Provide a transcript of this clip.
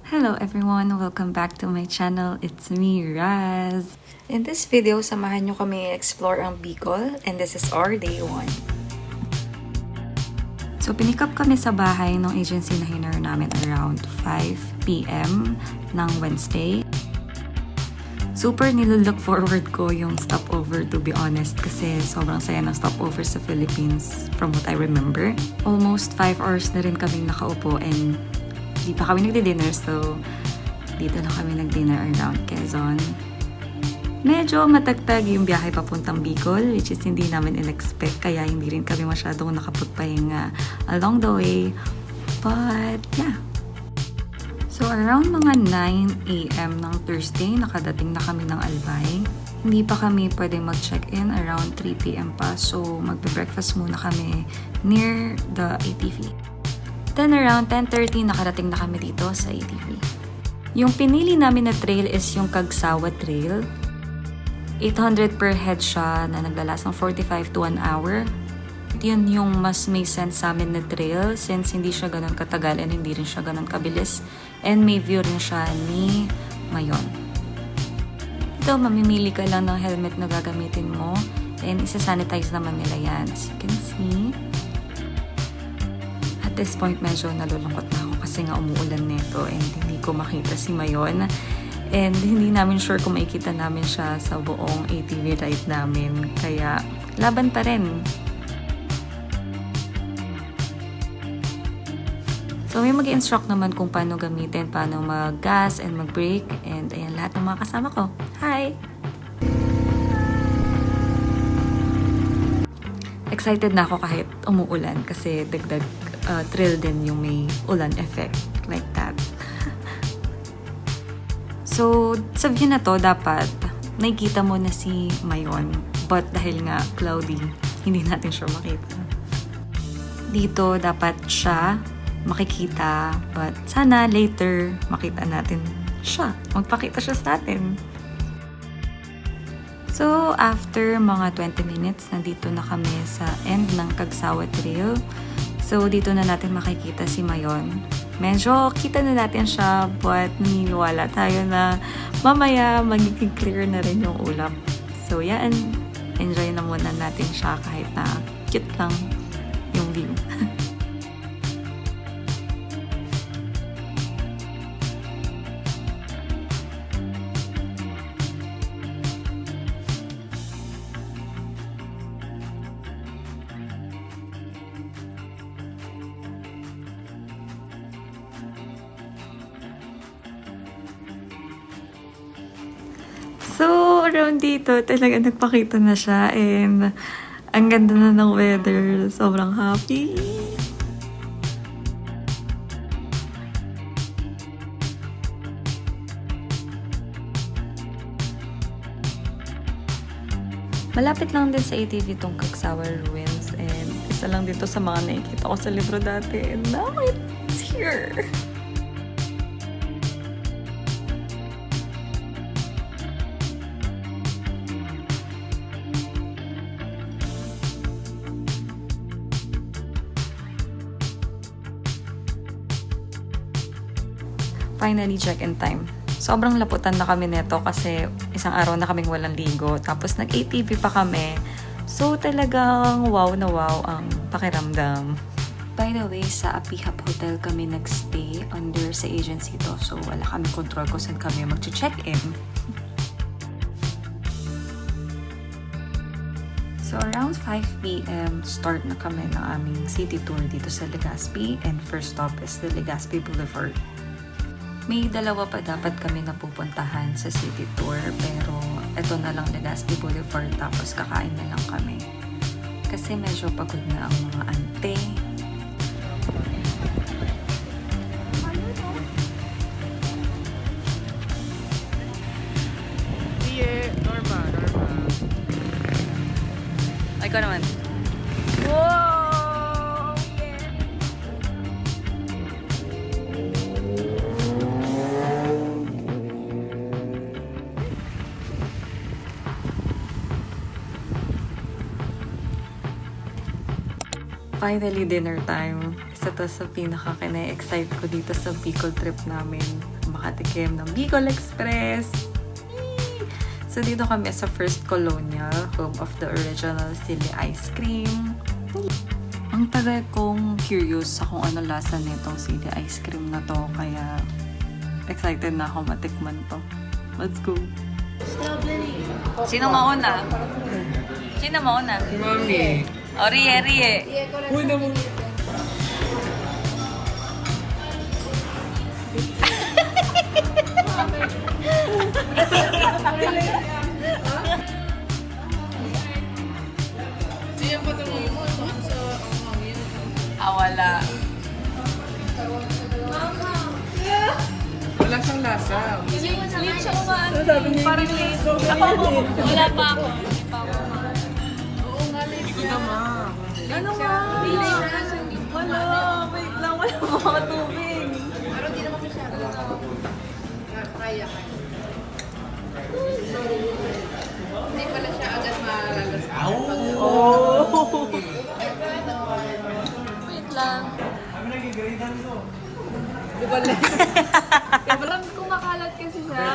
Hello everyone! Welcome back to my channel. It's me, Raz. In this video, samahan nyo kami explore ang Bicol and this is our day 1. So, pinick up kami sa bahay ng agency na hinire namin around 5 p.m. ng Wednesday. Super nilook forward ko yung stopover, to be honest, kasi sobrang saya ng stopover sa Philippines from what I remember. Almost 5 hours na rin kaming nakaupo and di pa kami nagdi-dinner, so dito na kami nag-dinner around Quezon. Medyo matagtag yung biyahe papuntang Bicol, which is hindi namin in-expect, kaya hindi rin kami masyadong nakapagpahinga along the way. But yeah. So around mga 9 a.m. ng Thursday, nakadating na kami ng Albay. Hindi pa kami pwedeng mag-check-in, around 3 p.m. pa, so magbe-breakfast muna kami near the ATV. Then around 10:30, nakarating na kami dito sa ATV. Yung pinili namin na trail is yung Kagsawa Trail. 800 per head siya na naglalas ng 45 to 1 hour. Yun yung mas may sense sa amin na trail since hindi siya ganun katagal and hindi rin siya ganun kabilis. And may view rin siya ni Mayon. Ito, mamimili ka lang ng helmet na gagamitin mo and isa-sanitize naman nila yan. As you can see. At this point, medyo nalulungkot na ako kasi nga umuulan nito and hindi ko makita si Mayon. And hindi namin sure kung makikita namin siya sa buong ATV ride namin. Kaya, laban pa rin. So, may mag-instruct naman kung paano gamitin, paano mag-gas and mag-brake. And ayan lahat ng mga kasama ko. Hi! Excited na ako kahit umuulan kasi dagdag thrill din yung may ulan effect like that. So, sa view na to, dapat nakikita mo na si Mayon. But dahil nga cloudy, hindi natin siya makita. Dito, dapat siya makikita. But sana later, makita natin siya. Magpakita siya sa atin. So, after mga 20 minutes, nandito na kami sa end ng Kagsawa Trail. So, dito na natin makikita si Mayon. Medyo kita na natin siya, but naniniwala tayo na mamaya magiging clear na rin yung ulap. So, yan. Enjoy na muna natin siya kahit na cute lang yung view. So, around dito, talaga nagpakita na siya and ang ganda na ng weather. Sobrang happy. Malapit lang din sa ATV tong Kagsawa Ruins and isa lang dito sa mga nakikita ko sa libro dati and now it's here. Finally, check-in time. Sobrang laputan na kami neto kasi isang araw na kaming walang ligo. Tapos nag-ATV pa kami. So talagang wow na wow ang pakiramdam. By the way, sa Apihap Hotel kami nag-stay under sa agency to. So wala kami control kung saan kami mag-check-in. So around 5 p.m. start na kami ng aming city tour dito sa Legazpi. And first stop is the Legazpi Boulevard. May dalawa pa dapat kami napupuntahan sa city tour, pero ito na lang Legazpi Boulevard tapos kakain na lang kami. Kasi medyo pagod na ang mga ante. Norma. Ay, ko naman. Wow! Finally, dinner time. Isa to sa pinaka-excite ko dito sa Bicol trip namin. makatikim ng Bicol Express. Yay! So, dito kami sa First Colonial, home of the original Silly Ice Cream. Ang tagal kong curious sa kung ano lasa nitong Silly Ice Cream na to, kaya excited na ako matikman to. Let's go! Sino mauna? Sino mauna? Si Mami. O, Rie. Uy, naman. Wala. Wala siyang lasa. Late siya kumain. Parang late. Ako, wala pa ako. Hindi ko naman. Ano nga? Wala. Wait lang. Wala mga tubig. Pero di naman masyado. Kaya. Hindi pala siya agad malalas. Wait lang. Diba lang? Kung makalat kasi siya.